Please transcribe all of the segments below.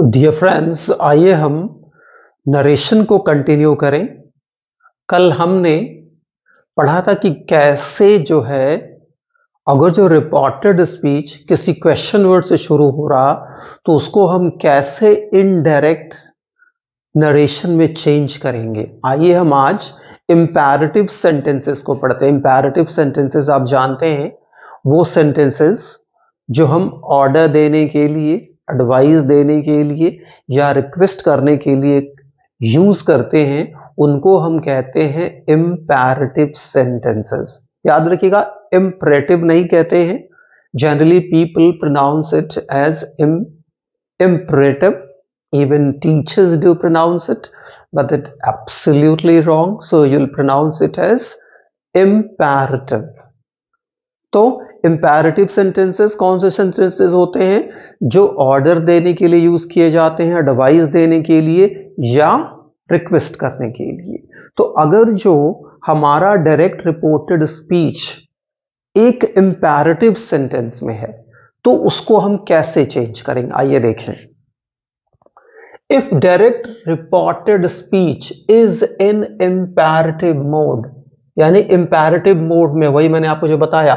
Dear friends, आइए हम narration को कंटिन्यू करें। कल हमने पढ़ा था कि कैसे जो है अगर जो रिपोर्टेड स्पीच किसी क्वेश्चन वर्ड से शुरू हो रहा तो उसको हम कैसे इनडायरेक्ट नरेशन में चेंज करेंगे। आइए हम आज इंपैरेटिव सेंटेंसेस को पढ़ते हैं। इंपैरेटिव सेंटेंसेस आप जानते हैं, वो सेंटेंसेस जो हम ऑर्डर देने के लिए, एडवाइस देने के लिए या रिक्वेस्ट करने के लिए यूज करते हैं, उनको हम कहते हैं इंपैरेटिव सेंटेंसेस। याद रखिएगा, इंपरेटिव नहीं कहते हैं। Generally people pronounce it as imperative. Even teachers do pronounce it, but it's absolutely wrong. So you'll pronounce it as imperative. तो imperative sentences कौन से sentences होते हैं जो ऑर्डर देने के लिए यूज किए जाते हैं, एडवाइस देने के लिए या रिक्वेस्ट करने के लिए। तो अगर जो हमारा डायरेक्ट रिपोर्टेड स्पीच एक imperative सेंटेंस में है तो उसको हम कैसे चेंज करेंगे, आइए देखें। If direct reported speech is in imperative mode, यानी imperative mode में, वही मैंने आपको जो बताया,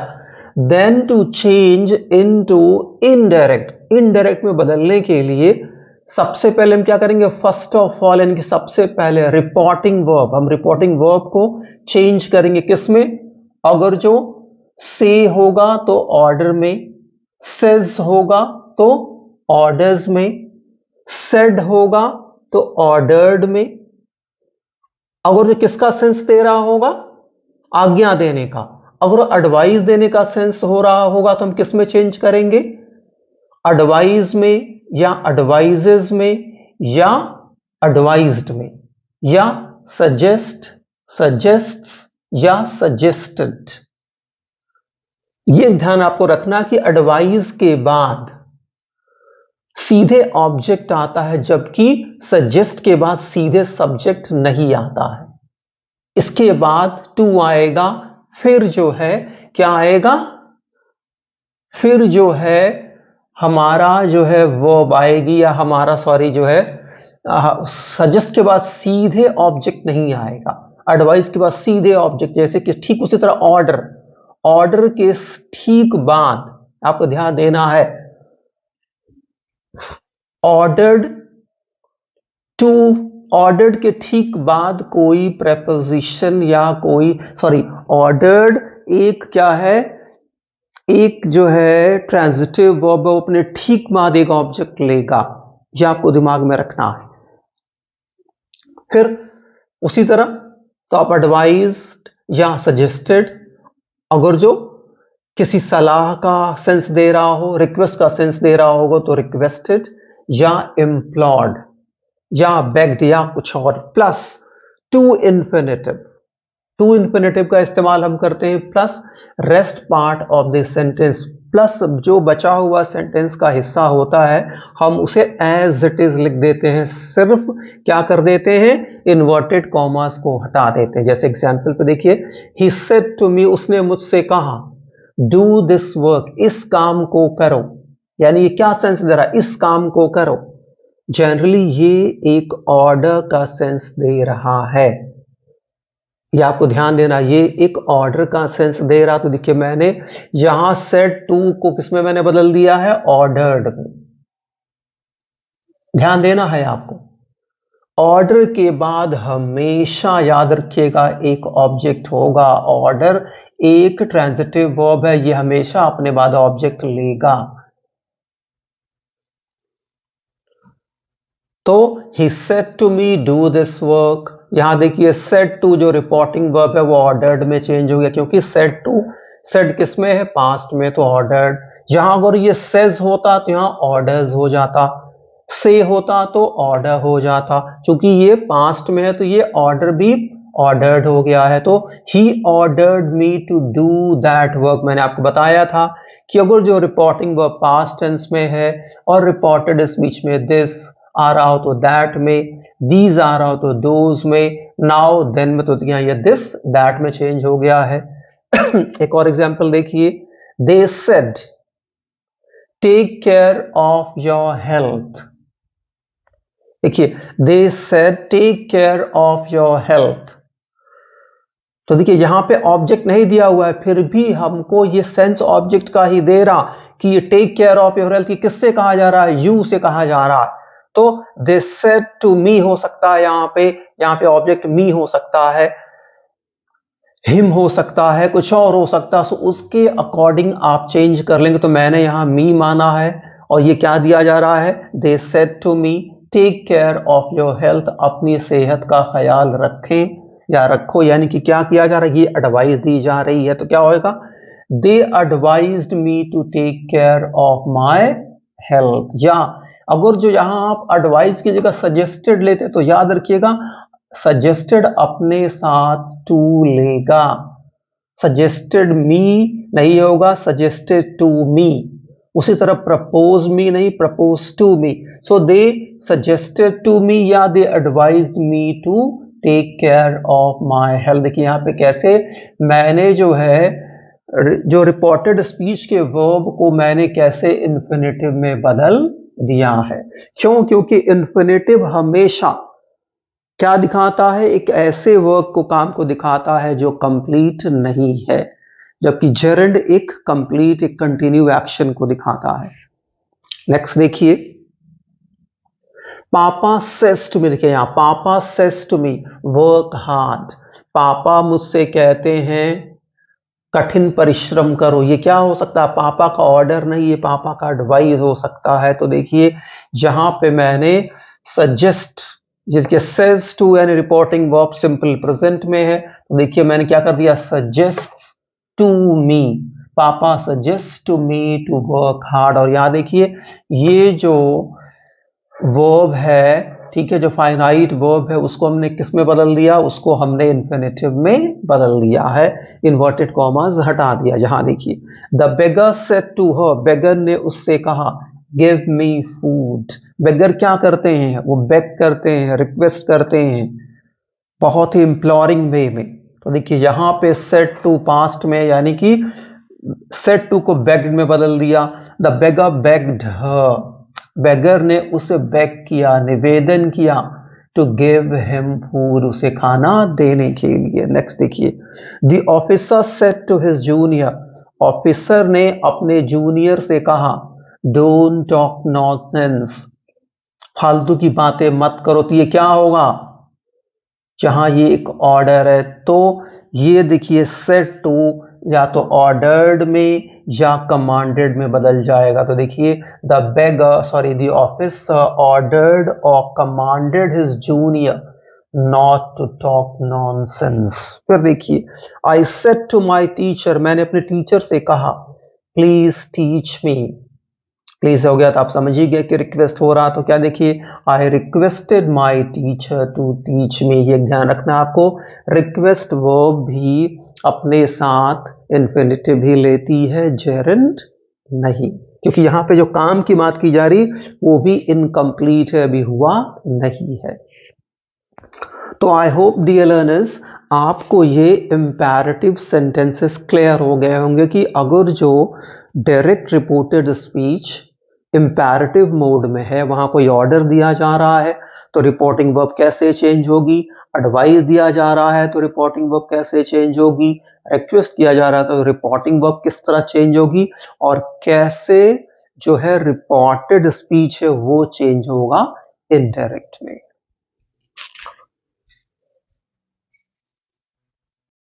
then to change into indirect में बदलने के लिए सबसे पहले हम क्या करेंगे, फर्स्ट ऑफ ऑल यानी कि सबसे पहले रिपोर्टिंग वर्ब, हम रिपोर्टिंग वर्ब को चेंज करेंगे किसमें। अगर जो से होगा तो ऑर्डर में, सेज होगा तो ऑर्डर्स में, सेड होगा तो ऑर्डर्ड में। अगर जो किसका सेंस दे रहा होगा, आज्ञा देने का। अगर एडवाइस देने का सेंस हो रहा होगा तो हम किस में चेंज करेंगे, एडवाइस में या एडवाइजेस में या एडवाइज्ड में, या सजेस्ट, सजेस्ट्स या सजेस्टेड। यह ध्यान आपको रखना कि एडवाइस के बाद सीधे ऑब्जेक्ट आता है, जबकि सजेस्ट के बाद सीधे सब्जेक्ट नहीं आता है। इसके बाद टू आएगा, फिर जो है क्या आएगा, फिर जो है हमारा जो है वर्ब आएगी, या हमारा जो है सजेस्ट के बाद सीधे ऑब्जेक्ट नहीं आएगा, एडवाइस के बाद सीधे ऑब्जेक्ट। जैसे कि ठीक उसी तरह ऑर्डर के ठीक बाद आपको ध्यान देना है, ऑर्डर्ड के ठीक बाद कोई प्रेपोजिशन या कोई ऑर्डर्ड एक क्या है, एक जो है ट्रांजिटिव वर्ब अपने ठीक बाद एक ऑब्जेक्ट लेगा। यह आपको दिमाग में रखना है। फिर उसी तरह तो आप एडवाइज्ड या सजेस्टेड, अगर जो किसी सलाह का सेंस दे रहा हो, रिक्वेस्ट का सेंस दे रहा होगा तो रिक्वेस्टेड या इम्प्लॉर्ड या बेग्ड या कुछ और। प्लस टू इन्फिनेटिव का इस्तेमाल हम करते हैं, plus rest part of the sentence, plus जो बचा हुआ सेंटेंस का हिस्सा होता है हम उसे एज इट इज लिख देते हैं। सिर्फ क्या कर देते हैं, इन्वर्टेड कॉमास को हटा देते हैं। जैसे एग्जांपल पे देखिए, ही सेड टू मी, उसने मुझसे कहा, डू दिस वर्क, इस काम को करो। यानी ये क्या सेंस दे रहा है, इस काम को करो। जनरली ये एक ऑर्डर का सेंस दे रहा है, ये आपको ध्यान देना, ये एक ऑर्डर का सेंस दे रहा। तो देखिए मैंने यहां सेड टू को किसमें मैंने बदल दिया है, ऑर्डर्ड में। ध्यान देना है आपको। ऑर्डर के बाद हमेशा याद रखिएगा एक ऑब्जेक्ट होगा। ऑर्डर एक ट्रांजिटिव वर्ब है, ये हमेशा अपने बाद ऑब्जेक्ट लेगा। तो he said to me do this work, यहां देखिए सेड टू जो रिपोर्टिंग वर्ब है वो ऑर्डर्ड में चेंज हो गया, क्योंकि सेड किस में है, पास्ट में, तो ऑर्डर्ड। यहां अगर ये सेज होता तो यहां ऑर्डर्स हो जाता, से होता तो ऑर्डर हो जाता। क्योंकि ये पास्ट में है तो ये ऑर्डर भी ऑर्डर्ड हो गया है। तो he ordered me to do that work. मैंने आपको बताया था कि अगर जो रिपोर्टिंग वर्ब पास्ट टेंस में है और रिपोर्टेड स्पीच में दिस आ रहा हो तो दैट में, दीज आ रहा हो तो दोज में, नाउ देन में तो यहाँ ये दिस दैट में चेंज हो गया है। एक और एग्जांपल देखिए, they said take care of your health, देखिए, they said take care of your health. तो देखिए यहां पे ऑब्जेक्ट नहीं दिया हुआ है, फिर भी हमको ये सेंस ऑब्जेक्ट का ही दे रहा कि ये take care of your health, किससे कहा जा रहा है, यू से कहा जा रहा है। तो दे सेड टू मी हो सकता है, यहां पे ऑब्जेक्ट मी हो सकता है, हिम हो सकता है, कुछ और हो सकता है। सो उसके अकॉर्डिंग आप चेंज कर लेंगे। तो मैंने यहां मी माना है और ये क्या दिया जा रहा है, they said to me take care of your health, अपनी सेहत का ख्याल रखें या रखो, यानी कि क्या किया जा रहा है, ये एडवाइस दी जा रही है। तो क्या होएगा, they advised me to take care of my health. या अगर जो यहां आप एडवाइस की जगह सजेस्टेड लेते तो याद रखिएगा, सजेस्टेड अपने साथ टू लेगा, सजेस्टेड मी नहीं होगा, सजेस्टेड टू मी। उसी तरह प्रपोज मी नहीं, propose to me. So they suggested to me या they advised me to take care of my health. देखिए यहां पे कैसे मैंने जो है जो रिपोर्टेड स्पीच के वर्ब को मैंने कैसे इन्फिनेटिव में बदल दिया है। क्यों? क्योंकि इन्फिनेटिव हमेशा क्या दिखाता है, एक ऐसे वर्क को, काम को दिखाता है जो कंप्लीट नहीं है, जबकि जेरेंड एक कंप्लीट, एक कंटिन्यू एक्शन को दिखाता है। नेक्स्ट देखिए, पापा सेज टू मी। देखिए यहां papa says to me work hard, पापा मुझसे कहते हैं कठिन परिश्रम करो। ये क्या हो सकता है, पापा का ऑर्डर नहीं, ये पापा का एडवाइस हो सकता है। तो देखिए जहां पे मैंने सजेस्ट, जिसके सेज टू यानी रिपोर्टिंग वर्ब सिंपल प्रेजेंट में है, तो देखिए मैंने क्या कर दिया, suggest to me, papa suggest to me to work hard. और यहां देखिए ये जो वर्ब है, ठीक है, जो फाइनाइट वर्ब है, उसको हमने किस में बदल दिया, उसको हमने इन्फिनेटिव में बदल दिया है, इन्वर्टेड कॉमास हटा दिया। जहां देखिए the beggar said to her, beggar ने उससे कहा गिव मी फूड। बेगर क्या करते हैं, वो बेग करते हैं, रिक्वेस्ट करते हैं, बहुत ही इंप्लोरिंग वे में। तो देखिए यहां पे सेड टू पास्ट में, यानी कि सेड टू को बेग्ड में बदल दिया। The beggar bagged her, beggar ने उसे बेग किया, निवेदन किया, टू गिव हिम फूड, उसे खाना देने के लिए। नेक्स्ट देखिए, the officer said to his junior, officer ने अपने जूनियर से कहा डोंट टॉक नॉनसेंस, फालतू की बातें मत करो। तो ये क्या होगा, जहां ये एक ऑर्डर है, तो ये देखिए सेड टू या तो ऑर्डर्ड में या कमांडेड में बदल जाएगा। तो देखिए the beggar, sorry the officer ordered और commanded his junior not to talk nonsense. फिर देखिए I said to my teacher, मैंने अपने टीचर से कहा प्लीज टीच मी। प्लीज हो गया तो आप समझ ही गए कि रिक्वेस्ट हो रहा। तो क्या देखिए, I requested my teacher to teach me. ये ध्यान रखना आपको, रिक्वेस्ट वर्ब भी अपने साथ इन्फिनिटिव भी लेती है, जेरेंड नहीं, क्योंकि यहां पे जो काम की बात की जा रही वो भी इनकम्प्लीट है, अभी हुआ नहीं है। तो आई होप डियर लर्नर्स आपको ये इंपैरेटिव सेंटेंसेस क्लियर हो गए होंगे कि अगर जो direct reported speech imperative mode में है, वहां कोई ऑर्डर दिया जा रहा है तो रिपोर्टिंग वर्ब कैसे चेंज होगी, एडवाइस दिया जा रहा है तो रिपोर्टिंग वर्ब कैसे चेंज होगी, रिक्वेस्ट किया जा रहा है तो रिपोर्टिंग वर्ब किस तरह चेंज होगी, और कैसे जो है रिपोर्टेड स्पीच है वो चेंज होगा इनडायरेक्ट में।